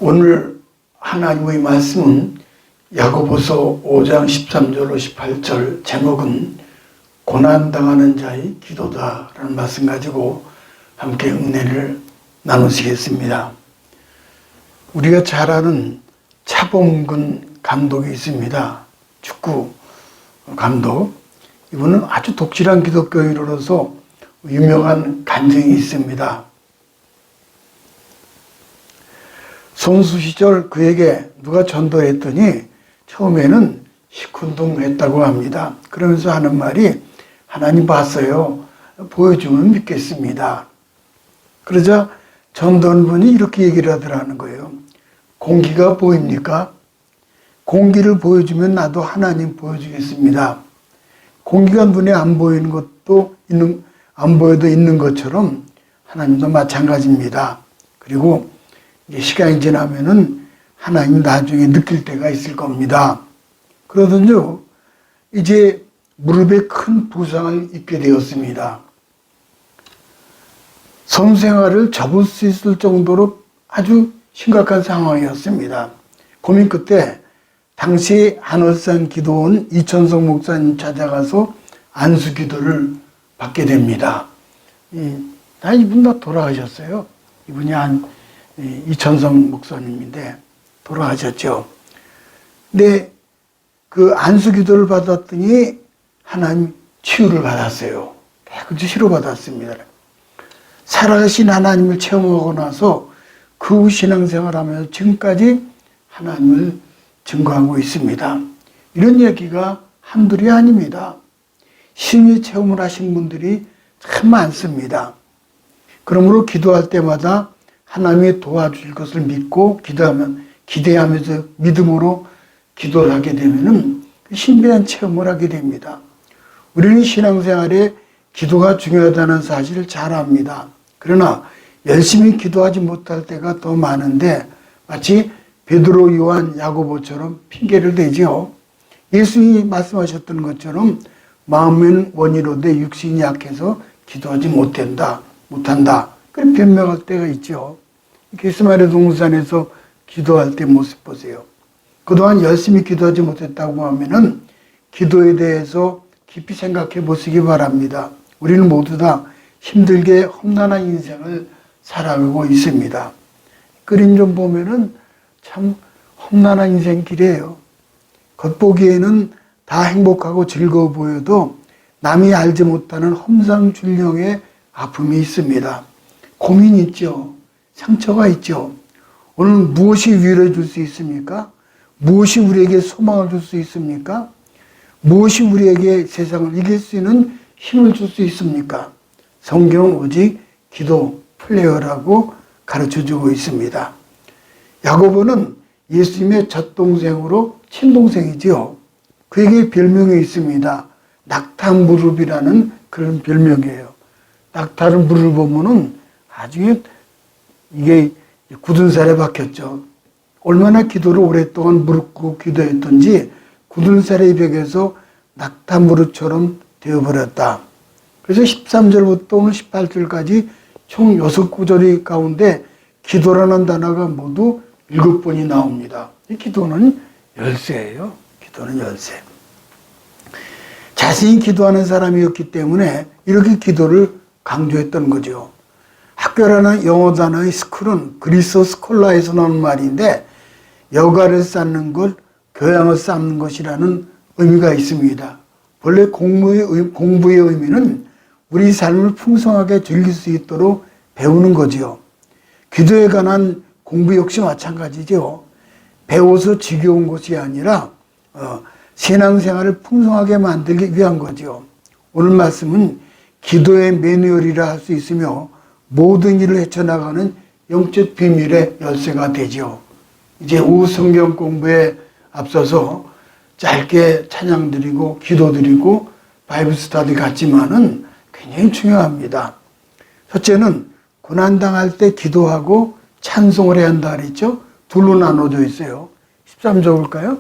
오늘 하나님의 말씀은 야고보서 5장 13절로 18절, 제목은 고난당하는 자의 기도다라는 말씀 가지고 함께 은혜를 나누시겠습니다. 우리가 잘 아는 차범근 감독이 있습니다. 축구 감독. 이분은 아주 독실한 기독교인으로서 유명한 간증이 있습니다. 선수 시절 그에게 누가 전도했더니 처음에는 시큰둥했다고 합니다. 그러면서 하는 말이, 하나님 봤어요. 보여주면 믿겠습니다. 그러자 전도한 분이 이렇게 얘기를 하더라는 거예요. 공기가 보입니까? 공기를 보여주면 나도 하나님 보여주겠습니다. 공기가 눈에 안 보이는 것도 안 보여도 있는 것처럼 하나님도 마찬가지입니다. 그리고 이제 시간이 지나면은 하나님 나중에 느낄 때가 있을 겁니다. 그러더니요, 이제 무릎에 큰 부상을 입게 되었습니다. 선수 생활을 접을 수 있을 정도로 아주 심각한 상황이었습니다. 고민 끝에 당시 한월산 기도원 이천성 목사님 찾아가서 안수 기도를 받게 됩니다. 이분 다 돌아가셨어요. 이분이 이천성 목사님인데 돌아가셨죠. 근데 그 안수 기도를 받았더니 하나님 치유를 받았어요. 깨끗이 치료받았습니다. 살아계신 하나님을 체험하고 나서 그 후 신앙생활하면서 지금까지 하나님을 증거하고 있습니다. 이런 얘기가 한둘이 아닙니다. 신의 체험을 하신 분들이 참 많습니다. 그러므로 기도할 때마다 하나님이 도와줄 것을 믿고 기대하면서 믿음으로 기도를 하게 되면은 신비한 체험을 하게 됩니다. 우리는 신앙생활에 기도가 중요하다는 사실을 잘 압니다. 그러나 열심히 기도하지 못할 때가 더 많은데 마치 베드로, 요한, 야고보처럼 핑계를 대지요. 예수님이 말씀하셨던 것처럼 마음은 원이로되 육신이 약해서 기도하지 못한다. 그런 변명할 때가 있죠. 게스마네 동산에서 기도할 때 모습 보세요. 그동안 열심히 기도하지 못했다고 하면은 기도에 대해서 깊이 생각해 보시기 바랍니다. 우리는 모두 다 힘들게 험난한 인생을 살아가고 있습니다. 그림 좀 보면은 참 험난한 인생길이에요. 겉보기에는 다 행복하고 즐거워 보여도 남이 알지 못하는 험상줄령의 아픔이 있습니다. 고민이 있죠. 상처가 있죠. 오늘 무엇이 위로해 줄 수 있습니까? 무엇이 우리에게 소망을 줄 수 있습니까? 무엇이 우리에게 세상을 이길 수 있는 힘을 줄 수 있습니까? 성경은 오직 기도, 플레어라고 가르쳐주고 있습니다. 야고보는 예수님의 젖동생으로 친동생이지요. 그에게 별명이 있습니다. 낙타무릎이라는 그런 별명이에요. 낙타를 물을 보면은 아주 이게 굳은 살에 박혔죠. 얼마나 기도를 오랫동안 무릎 꿇고 기도했던지 굳은 살의 벽에서 낙타 무릎처럼 되어버렸다. 그래서 13절부터 오늘 18절까지 총 6구절이 가운데 기도라는 단어가 모두 7번이 나옵니다. 이 기도는 열쇠예요. 기도는 열쇠. 자신이 기도하는 사람이었기 때문에 이렇게 기도를 강조했던 거죠. 학교라는 영어 단어의 스쿨은 그리스 스콜라에서 나온 말인데 여가를 쌓는 것, 교양을 쌓는 것이라는 의미가 있습니다. 원래 공부의 의미는 우리 삶을 풍성하게 즐길 수 있도록 배우는 거지요. 기도에 관한 공부 역시 마찬가지죠. 배워서 지겨운 것이 아니라 신앙생활을 풍성하게 만들기 위한 거죠. 오늘 말씀은 기도의 매뉴얼이라 할 수 있으며 모든 일을 헤쳐나가는 영적 비밀의 열쇠가 되죠. 이제 오후 성경 공부에 앞서서 짧게 찬양 드리고 기도 드리고 바이블 스터디 같지만은 굉장히 중요합니다. 첫째는 고난당할 때 기도하고 찬송을 해야 한다 그랬죠. 둘로 나눠져 있어요. 13절 볼까요?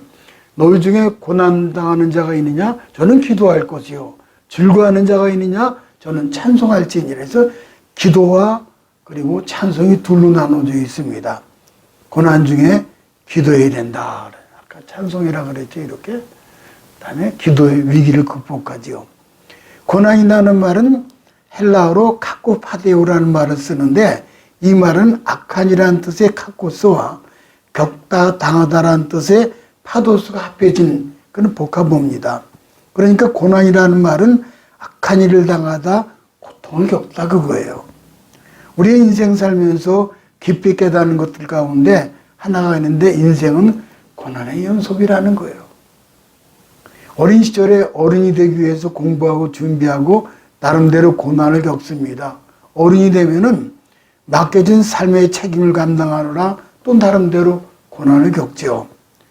너희 중에 고난당하는 자가 있느냐? 저는 기도할 것이요. 즐거워하는 자가 있느냐? 저는 찬송할지니라. 해서 기도와 그리고 찬송이 둘로 나눠져 있습니다. 고난 중에 기도해야 된다. 아까 찬송이라 그랬죠. 이렇게. 그다음에 기도의 위기를 극복하지요. 고난이라는 말은 헬라어로 카코파데오라는 말을 쓰는데 이 말은 악한이라는 뜻의 카코스와 겪다, 당하다라는 뜻의 파도스가 합해진 그런 복합어입니다. 그러니까 고난이라는 말은 악한 일을 당하다, 고통을 겪다 그거예요. 우리의 인생 살면서 깊이 깨닫는 것들 가운데 하나가 있는데 인생은 고난의 연속이라는 거예요. 어린 시절에 어른이 되기 위해서 공부하고 준비하고 나름대로 고난을 겪습니다. 어른이 되면은 맡겨진 삶의 책임을 감당하느라 또 나름대로 고난을 겪죠.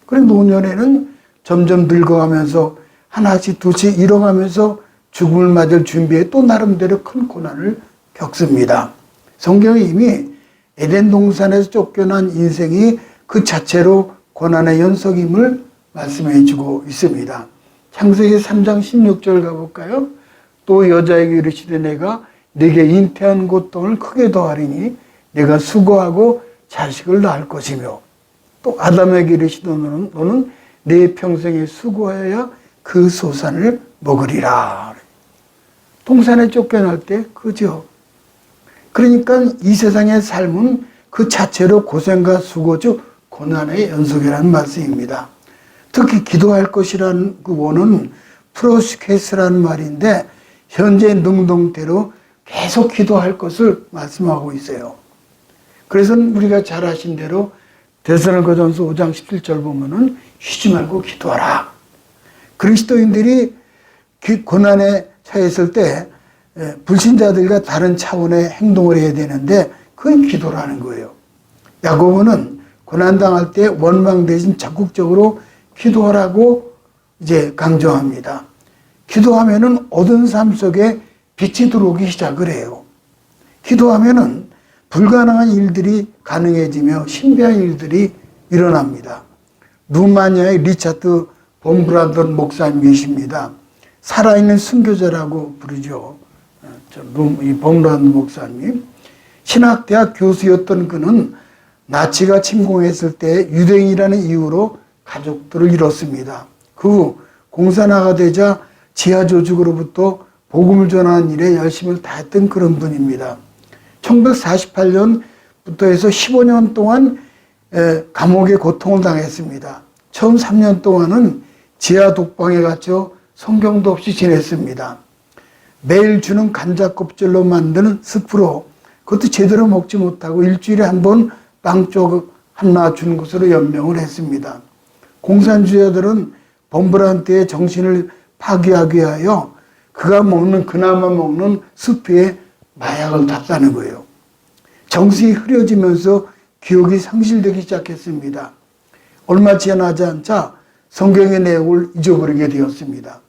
그리고 노년에는 점점 늙어가면서 하나씩 둘씩 잃어가면서 죽음을 맞을 준비에 또 나름대로 큰 고난을 겪습니다. 성경이 이미 에덴 동산에서 쫓겨난 인생이 그 자체로 고난의 연속임을 말씀해 주고 있습니다. 창세기 3장 16절 가볼까요? 또 여자에게 이르시되 내가 네게 잉태한 고통을 크게 더하리니 네가 수고하고 자식을 낳을 것이며 또 아담에게 이르시되 너는 내 평생에 수고하여야 그 소산을 먹으리라. 동산에 쫓겨날 때 그죠. 그러니까 이 세상의 삶은 그 자체로 고생과 수고 즉 고난의 연속이라는 말씀입니다. 특히 기도할 것이라는 그 원은 프로스케스라는 말인데 현재 능동태로 계속 기도할 것을 말씀하고 있어요. 그래서 우리가 잘 아신 대로 데살로니가전서 5장 17절 보면은 쉬지 말고 기도하라. 그리스도인들이 고난에 처했을 때 불신자들과 다른 차원의 행동을 해야 되는데 그건 기도라는 거예요. 야고보는 고난당할 때 원망 대신 적극적으로 기도하라고 이제 강조합니다. 기도하면은 얻은 삶 속에 빛이 들어오기 시작을 해요. 기도하면은 불가능한 일들이 가능해지며 신비한 일들이 일어납니다. 루마니아의 리차드 봄브라던 목사님이십니다. 살아있는 순교자라고 부르죠. 이 봄브라던 목사님. 신학대학 교수였던 그는 나치가 침공했을 때 유대인이라는 이유로 가족들을 잃었습니다. 그 후 공산화가 되자 지하조직으로부터 복음을 전하는 일에 열심을 다했던 그런 분입니다. 1948년부터 해서 15년 동안 감옥의 고통을 당했습니다. 처음 3년 동안은 지하 독방에 갇혀 성경도 없이 지냈습니다. 매일 주는 감자 껍질로 만드는 스프로 그것도 제대로 먹지 못하고 일주일에 한 번 빵 조각 하나 주는 것으로 연명을 했습니다. 공산주의자들은 범브란트의 정신을 파괴하기 위하여 그가 그나마 먹는 스프에 마약을 탔다는 거예요. 정신이 흐려지면서 기억이 상실되기 시작했습니다. 얼마 지나지 않자 성경의 내용을 잊어버리게 되었습니다.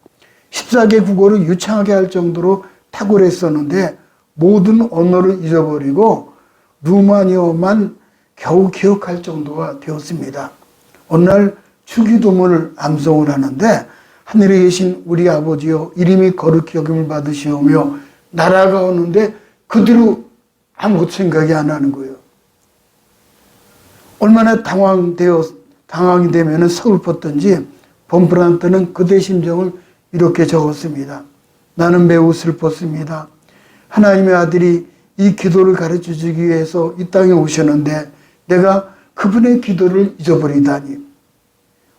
14개 국어를 유창하게 할 정도로 탁월했었는데 모든 언어를 잊어버리고 루마니어만 겨우 기억할 정도가 되었습니다. 어느 날 주기도문을 암송을 하는데 하늘에 계신 우리 아버지여 이름이 거룩히 여김을 받으시오며 나라가 오는데 그 뒤로 아무것도 생각이 안 나는 거예요. 얼마나 당황이 되면 서글펐던지 봄브란트는 그대 심정을 이렇게 적었습니다. 나는 매우 슬펐습니다. 하나님의 아들이 이 기도를 가르쳐 주기 위해서 이 땅에 오셨는데 내가 그분의 기도를 잊어버리다니.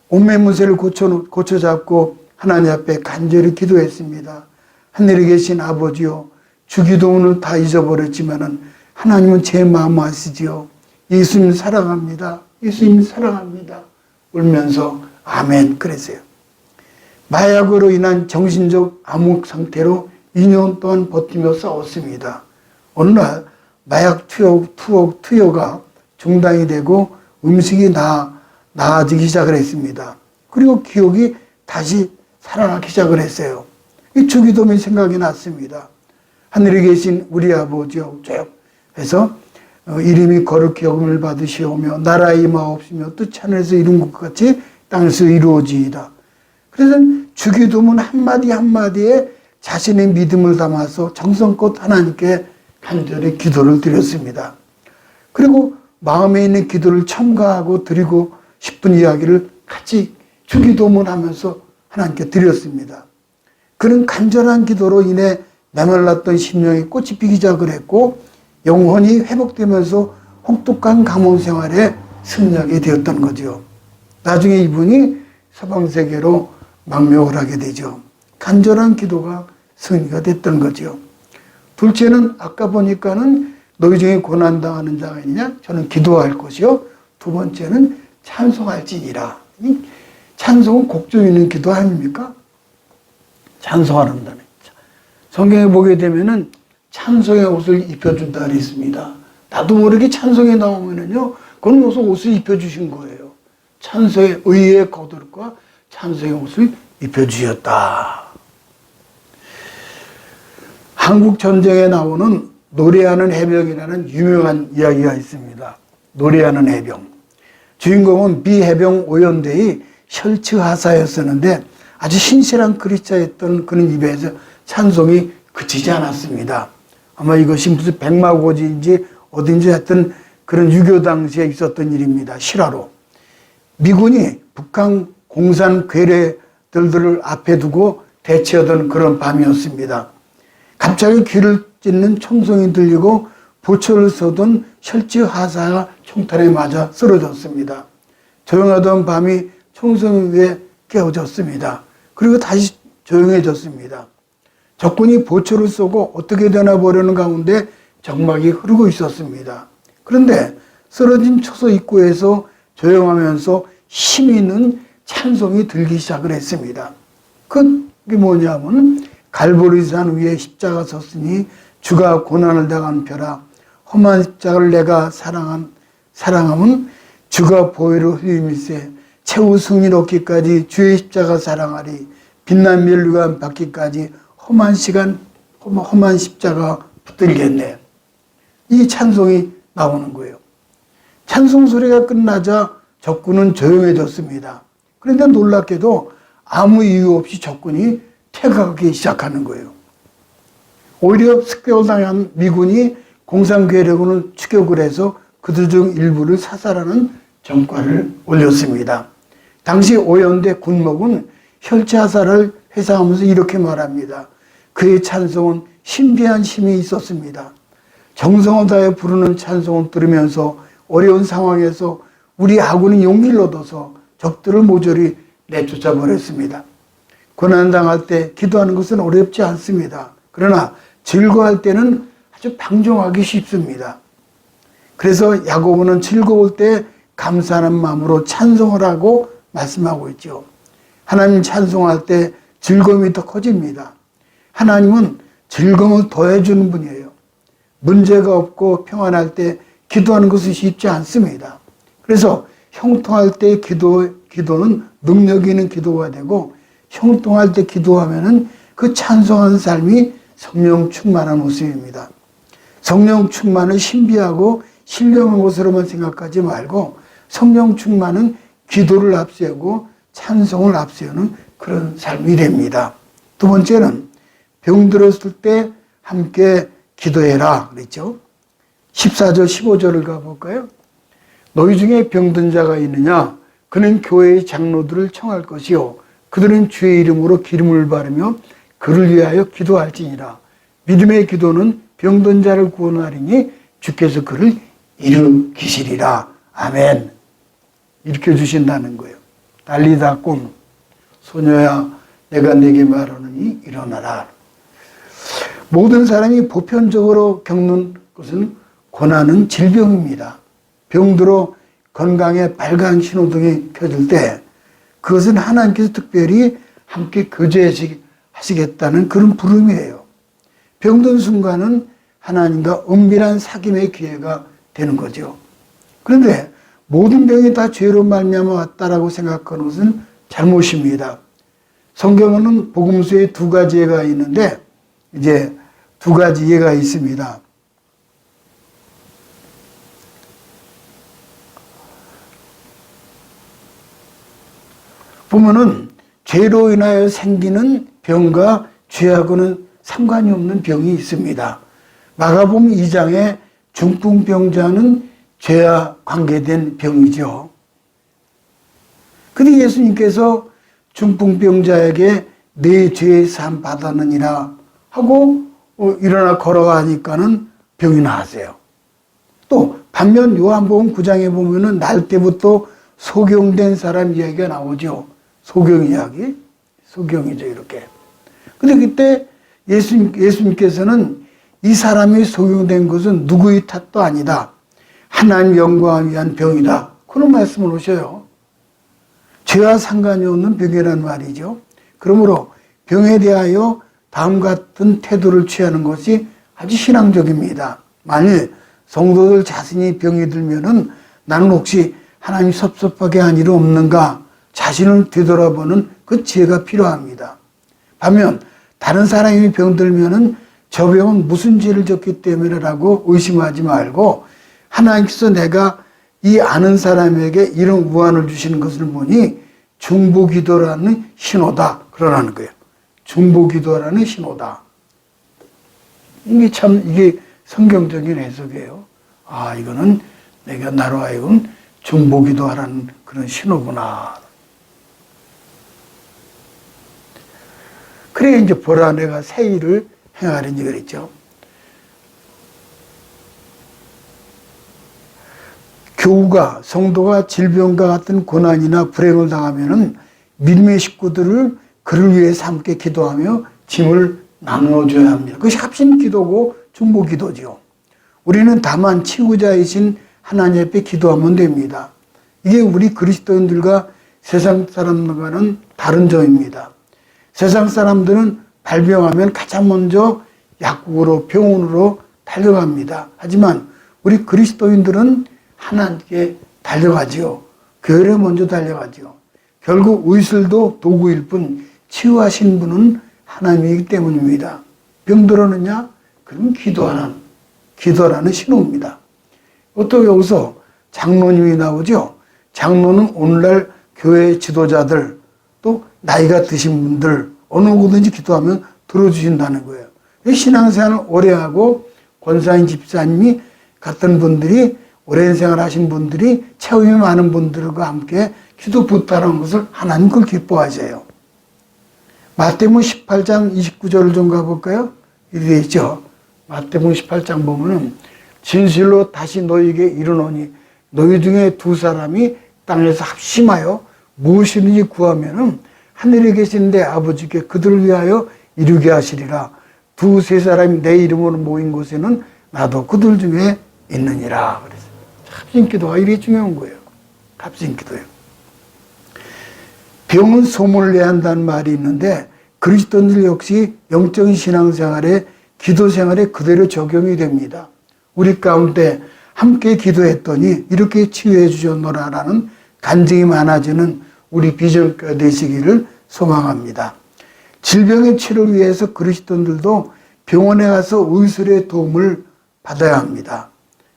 옷매무새를 고쳐잡고 하나님 앞에 간절히 기도했습니다. 하늘에 계신 아버지요, 주기도문을 다 잊어버렸지만은 하나님은 제 마음 아시지요. 예수님 사랑합니다. 예수님 사랑합니다. 울면서 아멘 그랬어요. 마약으로 인한 정신적 암흑 상태로 2년 동안 버티며 싸웠습니다. 어느 날 마약 투여가 중단이 되고 음식이 나아지기 시작을 했습니다. 그리고 기억이 다시 살아나기 시작을 했어요. 이 주기도문이 생각이 났습니다. 하늘에 계신 우리 아버지여 쭉 해서 이름이 거룩히 여김을 받으시오며 나라의 임하옵시며 뜻 하늘에서 이룬 것 같이 땅에서 이루어지이다. 그래서 주기도문 한마디 한마디에 자신의 믿음을 담아서 정성껏 하나님께 간절히 기도를 드렸습니다. 그리고 마음에 있는 기도를 첨가하고 드리고 싶은 이야기를 같이 주기도문하면서 하나님께 드렸습니다. 그는 간절한 기도로 인해 메말랐던 심령이 꽃이 피기 시작을 했고 영혼이 회복되면서 혹독한 가문 생활에 승리하게 되었던 거죠. 나중에 이분이 서방세계로 망명을 하게 되죠. 간절한 기도가 승리가 됐던 거죠. 둘째는 아까 보니까는 너희 중에 고난당하는 자가 있느냐? 저는 기도할 것이요. 두 번째는 찬송할지니라. 찬송은 곡조 있는 기도 아닙니까? 찬송하는다네. 성경에 보게 되면은 찬송의 옷을 입혀준다 그랬습니다. 나도 모르게 찬송에 나오면은요, 그건 무슨 옷을 입혀주신 거예요. 찬송의 의의 겉옷과 찬송의 옷을 입혀주셨다. 한국 전쟁에 나오는 노래하는 해병이라는 유명한 이야기가 있습니다. 노래하는 해병. 주인공은 미 해병 오연대의 셜츠 하사였었는데 아주 신실한 그리스도였던 그런 입에서 찬송이 그치지 않았습니다. 아마 이것이 무슨 백마고지인지 어딘지 하여튼 그런 유교 당시에 있었던 일입니다. 실화로. 미군이 북한 공산 괴뢰들을 앞에 두고 대치하던 그런 밤이었습니다. 갑자기 귀를 찢는 총성이 들리고 보초를 쏘던 셜츠 하사가 총탄에 맞아 쓰러졌습니다. 조용하던 밤이 총성 위에 깨어졌습니다. 그리고 다시 조용해졌습니다. 적군이 보초를 쏘고 어떻게 되나 보려는 가운데 적막이 흐르고 있었습니다. 그런데 쓰러진 초소 입구에서 조용하면서 힘 있는 찬송이 들기 시작을 했습니다. 그게 뭐냐면 갈보리산 위에 십자가 섰으니 주가 고난을 당한 벼라. 험한 십자가를 내가 사랑함은 주가 보혈을 흘리밀세 최후 승리를 얻기까지 주의 십자가 사랑하리. 빛난 면류관 받기까지 험한 십자가 붙들겠네. 이 찬송이 나오는 거예요. 찬송 소리가 끝나자 적군은 조용해졌습니다. 그런데 놀랍게도 아무 이유 없이 적군이 퇴각하기 시작하는 거예요. 오히려 습격당한 미군이 공산괴뢰군을 추격을 해서 그들 중 일부를 사살하는 전과를 올렸습니다. 당시 오연대 군목은 혈차사를 회상하면서 이렇게 말합니다. 그의 찬송은 신비한 힘이 있었습니다. 정성을 다해 부르는 찬송을 들으면서 어려운 상황에서 우리 아군이 용기를 얻어서 적들을 모조리 내쫓아 버렸습니다. 고난당할 때 기도하는 것은 어렵지 않습니다. 그러나 즐거워할 때는 아주 방종하기 쉽습니다. 그래서 야고보는 즐거울 때 감사하는 마음으로 찬송을 하고 말씀하고 있죠. 하나님 찬송할 때 즐거움이 더 커집니다. 하나님은 즐거움을 더해주는 분이에요. 문제가 없고 평안할 때 기도하는 것은 쉽지 않습니다. 그래서 형통할 때 기도는 능력 있는 기도가 되고 형통할 때 기도하면은 그 찬송하는 삶이 성령 충만한 모습입니다. 성령 충만은 신비하고 신령한 것으로만 생각하지 말고 성령 충만은 기도를 앞세우고 찬송을 앞세우는 그런 삶이 됩니다. 두 번째는 병들었을 때 함께 기도해라 그랬죠. 14절 15절을 가볼까요? 너희 중에 병든 자가 있느냐? 그는 교회의 장로들을 청할 것이요 그들은 주의 이름으로 기름을 바르며 그를 위하여 기도할지니라. 믿음의 기도는 병든 자를 구원하리니 주께서 그를 일으키시리라. 아멘. 일으켜주신다는 거예요. 달리다 꿈 소녀야 내가 네게 말하느니 일어나라. 모든 사람이 보편적으로 겪는 것은 고난은 질병입니다. 병들어 건강에 빨간 신호등이 켜질 때 그것은 하나님께서 특별히 함께 교제하시겠다는 그런 부름이에요. 병든 순간은 하나님과 은밀한 사귐의 기회가 되는 거죠. 그런데 모든 병이 다 죄로 말미암아 왔다라고 생각하는 것은 잘못입니다. 성경에는 복음서에 두 가지 예가 있는데 이제 두 가지 예가 있습니다. 보면은 죄로 인하여 생기는 병과 죄하고는 상관이 없는 병이 있습니다. 마가복음 2장에 중풍병자는 죄와 관계된 병이죠. 근데 예수님께서 중풍병자에게 내 죄의 사함 받았느니라 하고 일어나 걸어가니까는 병이 나았어요. 또 반면 요한복음 9장에 보면은 날 때부터 소경된 사람 이야기가 나오죠. 소경 이야기. 소경이죠, 이렇게. 근데 그때 예수님께서는 이 사람이 소경된 것은 누구의 탓도 아니다. 하나님 영광을 위한 병이다. 그런 말씀을 하셔요. 죄와 상관이 없는 병이라는 말이죠. 그러므로 병에 대하여 다음 같은 태도를 취하는 것이 아주 신앙적입니다. 만일 성도들 자신이 병이 들면은 나는 혹시 하나님 섭섭하게 한 일은 없는가 자신을 되돌아보는 그 지혜가 필요합니다. 반면 다른 사람이 병들면은 저 병은 무슨 죄를 졌기 때문에라고 의심하지 말고 하나님께서 내가 이 아는 사람에게 이런 우환을 주시는 것을 보니 중보기도라는 신호다. 그러라는 거예요. 중보기도라는 신호다. 이게 성경적인 해석이에요. 아, 이거는 내가 나로 하여금 중보기도하라는 그런 신호구나. 그래 이제 보라 내가 새 일을 행하려니 그랬죠. 교우가 성도가 질병과 같은 고난이나 불행을 당하면은 믿음의 식구들을 그를 위해서 함께 기도하며 짐을 나눠줘야 합니다. 그것이 합심 기도고 중보 기도죠. 우리는 다만 치유자이신 하나님 앞에 기도하면 됩니다. 이게 우리 그리스도인들과 세상 사람들과는 다른 점입니다. 세상 사람들은 발병하면 가장 먼저 약국으로 병원으로 달려갑니다. 하지만 우리 그리스도인들은 하나님께 달려가지요. 교회에 먼저 달려가지요. 결국 의술도 도구일 뿐 치유하신 분은 하나님이기 때문입니다. 병들었느냐? 그럼 기도라는 신호입니다. 또 여기서 장로님이 나오죠. 장로는 오늘날 교회 지도자들 또 나이가 드신 분들 어느 곳든지 기도하면 들어주신다는 거예요. 신앙생활을 오래 하고 권사인 집사님이 같은 분들이 오랜 생활 하신 분들이 체험이 많은 분들과 함께 기도 부탁하는 것을 하나님 그걸 기뻐하세요. 마태복음 18장 29절을 좀 가볼까요? 이렇게 있죠. 마태복음 18장 보면은 진실로 다시 너희에게 이르노니 너희 중에 두 사람이 땅에서 합심하여 무엇이든지 구하면은 하늘에 계신 내 아버지께 그들을 위하여 이루게 하시리라. 두세 사람이 내 이름으로 모인 곳에는 나도 그들 중에 있느니라. 그래서 합심기도가 이게 중요한 거예요. 합심기도예요. 병은 소문을 내야 한다는 말이 있는데 그리스도인들 역시 영적인 신앙생활에 기도생활에 그대로 적용이 됩니다. 우리 가운데 함께 기도했더니 이렇게 치유해 주셨노라라는 간증이 많아지는 우리 비전교회 되시기를 소망합니다. 질병의 치료를 위해서 그리스도인들도 병원에 가서 의술의 도움을 받아야 합니다.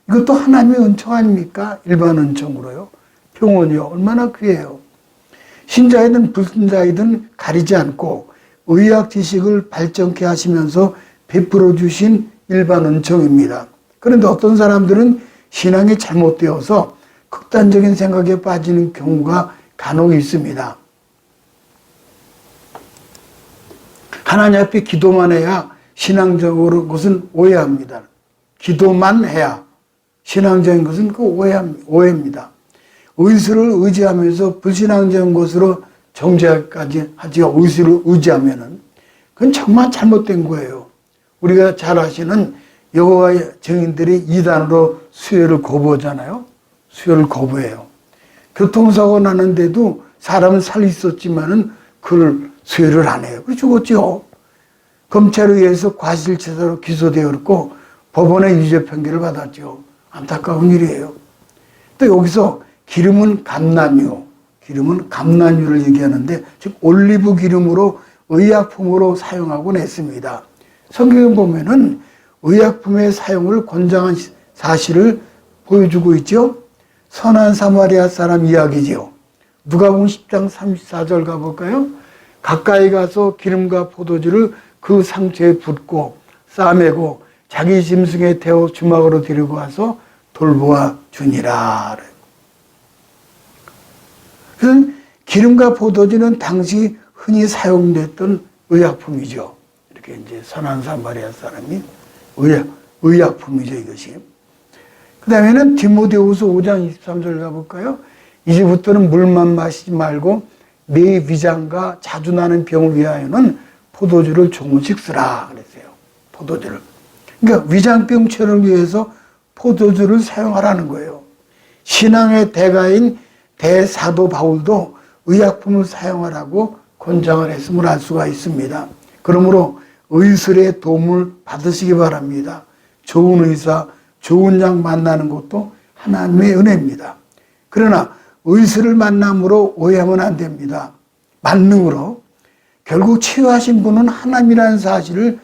이것도 하나님의 은총 아닙니까? 일반 은총으로요. 병원이요. 얼마나 귀해요. 신자이든 불신자이든 가리지 않고 의학 지식을 발전케 하시면서 베풀어 주신 일반 은총입니다. 그런데 어떤 사람들은 신앙이 잘못되어서 극단적인 생각에 빠지는 경우가 간혹 있습니다. 하나님 앞에 기도만 해야 신앙적으로 그것은 오해합니다. 기도만 해야 신앙적인 것은 그 오해입니다. 의술을 의지하면서 불신앙적인 것으로 정죄까지 하지요. 의술을 의지하면은 그건 정말 잘못된 거예요. 우리가 잘 아시는 여호와의 증인들이 이단으로 수혈을 거부하잖아요. 수혈을 거부해요. 교통사고 나는데도 사람은 살이 있었지만은 그걸 수혈을 안 해요. 그래서 죽었죠. 검찰에 의해서 과실치사로 기소되었고 법원의 유죄 판결을 받았죠. 안타까운 일이에요. 또 여기서 기름은 감난유를 얘기하는데 즉 올리브 기름으로 의약품으로 사용하곤 했습니다. 성경에 보면은 의약품의 사용을 권장한 사실을 보여주고 있죠. 선한 사마리아 사람 이야기지요. 누가복음 10장 34절 가볼까요? 가까이 가서 기름과 포도주를 그 상처에 붓고 싸매고 자기 짐승에 태워 주막으로 데리고 와서 돌보아 주니라. 그래서 기름과 포도주는 당시 흔히 사용됐던 의약품이죠. 이렇게 이제 선한 사마리아 사람이 의약품이죠, 이것이. 그 다음에는 디모데후서 5장 23절 가볼까요? 이제부터는 물만 마시지 말고 내 위장과 자주 나는 병을 위하여는 포도주를 조금씩 쓰라 그랬어요. 포도주를. 그러니까 위장병 치료를 위해서 포도주를 사용하라는 거예요. 신앙의 대가인 대사도 바울도 의약품을 사용하라고 권장을 했음을 알 수가 있습니다. 그러므로 의술의 도움을 받으시기 바랍니다. 좋은 의사, 좋은 약 만나는 것도 하나님의 은혜입니다. 그러나 의술을 만남으로 오해하면 안 됩니다. 만능으로. 결국 치유하신 분은 하나님이라는 사실을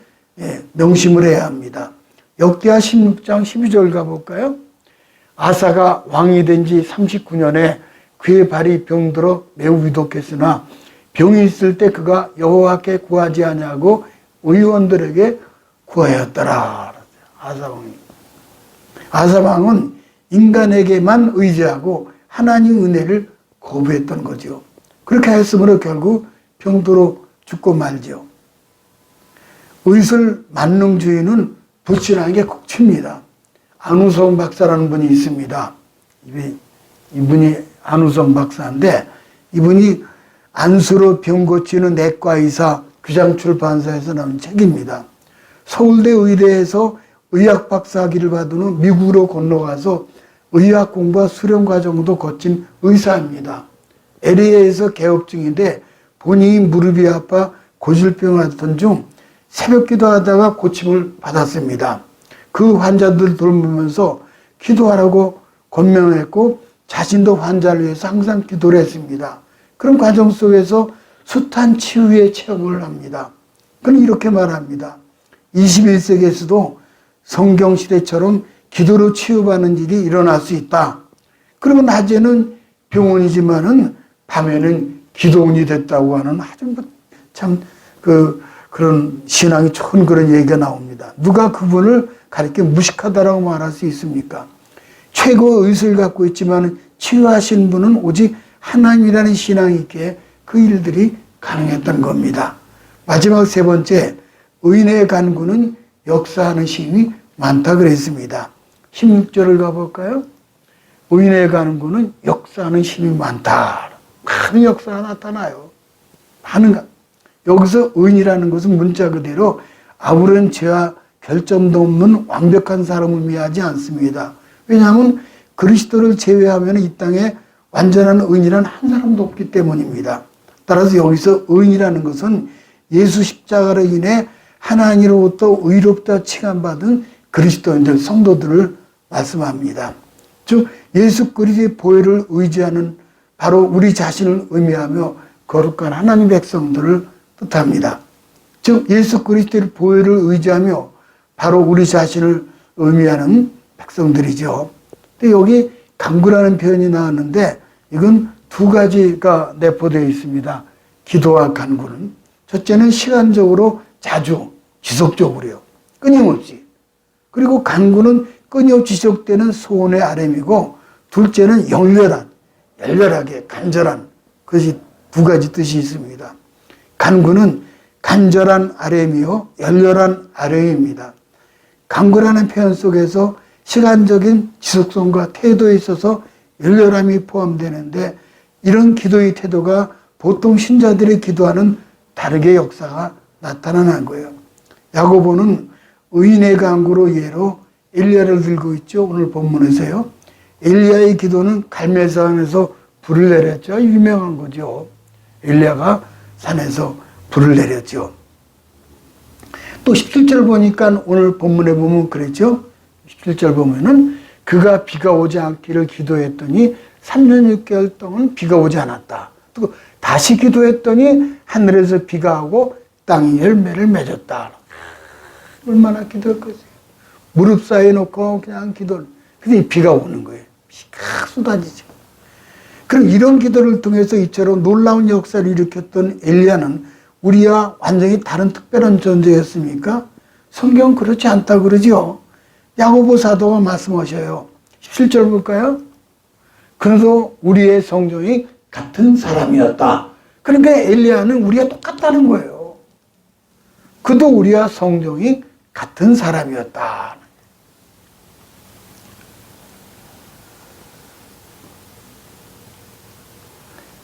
명심을 해야 합니다. 역대하 16장 12절 가볼까요? 아사가 왕이 된 지 39년에 그의 발이 병들어 매우 위독했으나 병이 있을 때 그가 여호와께 구하지 아니하고 의원들에게 구하였더라. 아사왕이. 아사왕은 인간에게만 의지하고 하나님 은혜를 거부했던 거죠. 그렇게 했으므로 결국 병들어 죽고 말죠. 의술 만능주의는 불신하는 게 곡치입니다. 안우성 박사라는 분이 있습니다. 이분이 안우성 박사인데 이분이 안수로 병 고치는 내과의사 규장출판사에서 나온 책입니다. 서울대 의대에서 의학 박사학위를 받은 후 미국으로 건너가서 의학 공부와 수련 과정도 거친 의사입니다. LA에서 개업 중인데 본인이 무릎이 아파 고질병을 앓던 중 새벽 기도하다가 고침을 받았습니다. 그 환자들 돌보면서 기도하라고 권면했고 자신도 환자를 위해서 항상 기도를 했습니다. 그런 과정 속에서 숱한 치유의 체험을 합니다. 그는 이렇게 말합니다. 21세기에서도 성경시대처럼 기도로 치유받는 일이 일어날 수 있다. 그리고 낮에는 병원이지만은 밤에는 기도원이 됐다고 하는 아주 참 그런 신앙이 좋은 그런 얘기가 나옵니다. 누가 그분을 가리켜 무식하다라고 말할 수 있습니까? 최고의 의술을 갖고 있지만 치유하신 분은 오직 하나님이라는 신앙이 있기에 그 일들이 가능했던 겁니다. 마지막 세 번째, 의인의 간구는 역사하는 힘이 많다 그랬습니다. 16절을 가볼까요? 의인의 간구는 역사하는 힘이 많다. 많은 역사가 나타나요. 여기서 의인이라는 것은 문자 그대로 아무런 죄와 결점도 없는 완벽한 사람을 의미하지 않습니다. 왜냐하면 그리스도를 제외하면 이 땅에 완전한 의인이란 한 사람도 없기 때문입니다. 따라서 여기서 의인이라는 것은 예수 십자가로 인해 하나님으로부터 의롭다 칭함받은 그리스도인들, 성도들을 말씀합니다. 즉 예수 그리스도의 보혈을 의지하는 바로 우리 자신을 의미하며 거룩한 하나님 백성들을 뜻합니다. 즉 예수 그리스도의 보혈을 의지하며 바로 우리 자신을 의미하는 백성들이죠. 근데 여기 간구라는 표현이 나왔는데 이건 두 가지가 내포되어 있습니다. 기도와 간구는. 첫째는 시간적으로 자주, 지속적으로요. 끊임없이. 그리고 간구는 끊임없이 지속되는 소원의 아뢰미고 둘째는 열렬하게 간절한 그것이 두 가지 뜻이 있습니다. 간구는 간절한 아뢰미요 열렬한 아뢰미입니다. 간구라는 표현 속에서 시간적인 지속성과 태도에 있어서 열렬함이 포함되는데 이런 기도의 태도가 보통 신자들이 기도하는 다르게 역사가 나타나는 거예요. 야고보는 의인의 간구로 예로 엘리야를 들고 있죠. 오늘 본문에서요. 엘리야의 기도는 갈멜산에서 불을 내렸죠. 유명한 거죠. 엘리야가 산에서 불을 내렸죠. 또 17절 보니까 오늘 본문에 보면 그랬죠. 17절 보면은 그가 비가 오지 않기를 기도했더니 3년 6개월 동안 비가 오지 않았다. 또 다시 기도했더니 하늘에서 비가 오고 땅이 열매를 맺었다. 얼마나 기도했겠어요. 무릎 사이에 놓고 그냥 기도를. 근데 비가 오는 거예요. 비가 쏟아지죠. 그럼 이런 기도를 통해서 이처럼 놀라운 역사를 일으켰던 엘리야는 우리와 완전히 다른 특별한 존재였습니까? 성경은 그렇지 않다고 그러죠. 야고보 사도가 말씀하셔요. 17절 볼까요? 그도 우리의 성정이 같은 사람이었다. 그러니까 엘리야는 우리가 똑같다는 거예요. 그도 우리와 성정이 같은 사람이었다.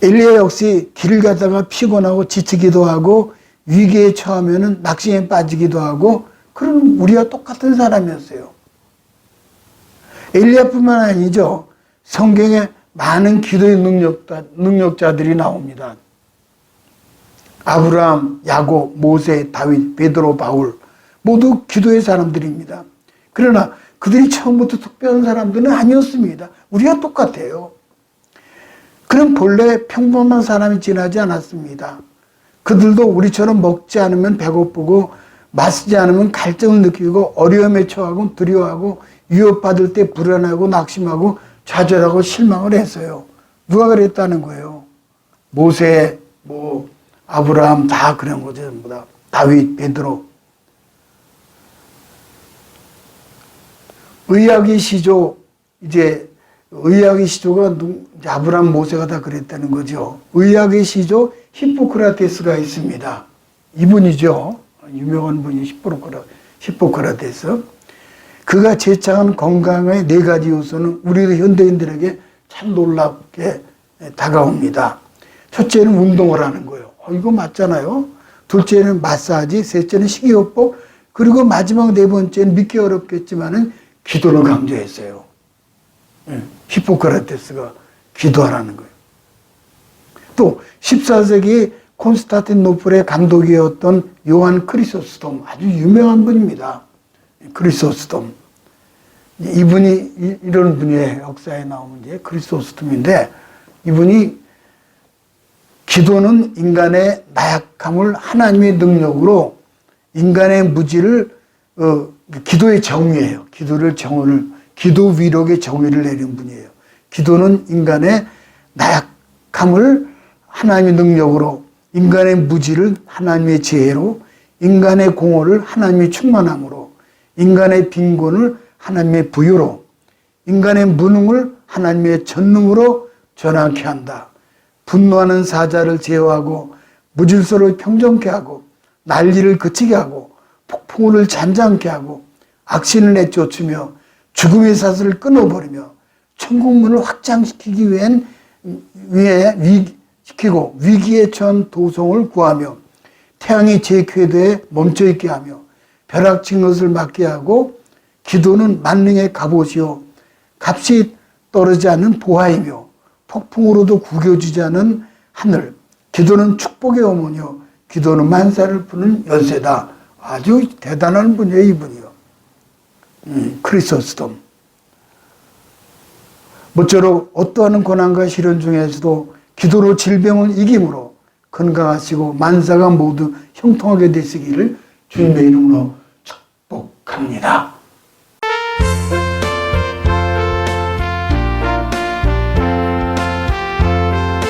엘리야 역시 길을 가다가 피곤하고 지치기도 하고 위기에 처하면 낙심에 빠지기도 하고 그런 우리와 똑같은 사람이었어요. 엘리야뿐만 아니죠. 성경에 많은 기도의 능력자들이 나옵니다. 아브라함, 야곱, 모세, 다윗, 베드로, 바울 모두 기도의 사람들입니다. 그러나 그들이 처음부터 특별한 사람들은 아니었습니다. 우리가 똑같아요. 그는 본래 평범한 사람이 지나지 않았습니다. 그들도 우리처럼 먹지 않으면 배고프고 마시지 않으면 갈증을 느끼고 어려움에 처하고 두려워하고 위협받을 때 불안하고 낙심하고 좌절하고 실망을 했어요. 누가 그랬다는 거예요? 모세, 아브라함 다 그런 거죠. 전부 다. 다윗, 베드로. 의학의 시조, 의학의 시조가 아브라함, 모세가 다 그랬다는 거죠. 의학의 시조 히포크라테스가 있습니다. 이분이죠. 유명한 분이 히포크라테스. 그가 제창한 건강의 4가지 요소는 우리 현대인들에게 참 놀랍게 다가옵니다. 첫째는 운동을 하는 거예요. 이거 맞잖아요. 둘째는 마사지, 셋째는 식이요법, 그리고 마지막 4번째는 믿기 어렵겠지만은 기도를 강조했어요. 히포크라테스가 기도하라는 거예요. 또 14세기 콘스탄티노플의 감독이었던 요한 크리소스톰, 아주 유명한 분입니다. 크리소스톰. 이분이 이런 분의 역사에 나오는 게 크리소스톰인데, 이분이 기도는 인간의 나약함을 하나님의 능력으로 인간의 무지를 기도의 정의예요. 기도 위력의 정의를 내린 분이에요. 기도는 인간의 나약함을 하나님의 능력으로, 인간의 무지를 하나님의 지혜로, 인간의 공허를 하나님의 충만함으로, 인간의 빈곤을 하나님의 부유로, 인간의 무능을 하나님의 전능으로 전환케 한다. 분노하는 사자를 제어하고 무질서를 평정케 하고 난리를 그치게 하고 폭풍우를 잔잔케 하고 악신을 내쫓으며 죽음의 사슬을 끊어버리며 천국문을 확장시키기 위해 위기에 처한 도성을 구하며 태양이 제 궤도에 멈춰있게 하며 벼락친 것을 막게 하고, 기도는 만능의 갑옷이요 값이 떨어지지 않는 보화이며 폭풍으로도 구겨지지 않은 하늘. 기도는 축복의 어머니요 기도는 만사를 푸는 열쇠다. 아주 대단한 분이에요, 이분이요. 크리소스톰. 모쪼록 어떠한 고난과 시련 중에서도 기도로 질병을 이김으로 건강하시고 만사가 모두 형통하게 되시기를 주님의 이름으로 축복합니다.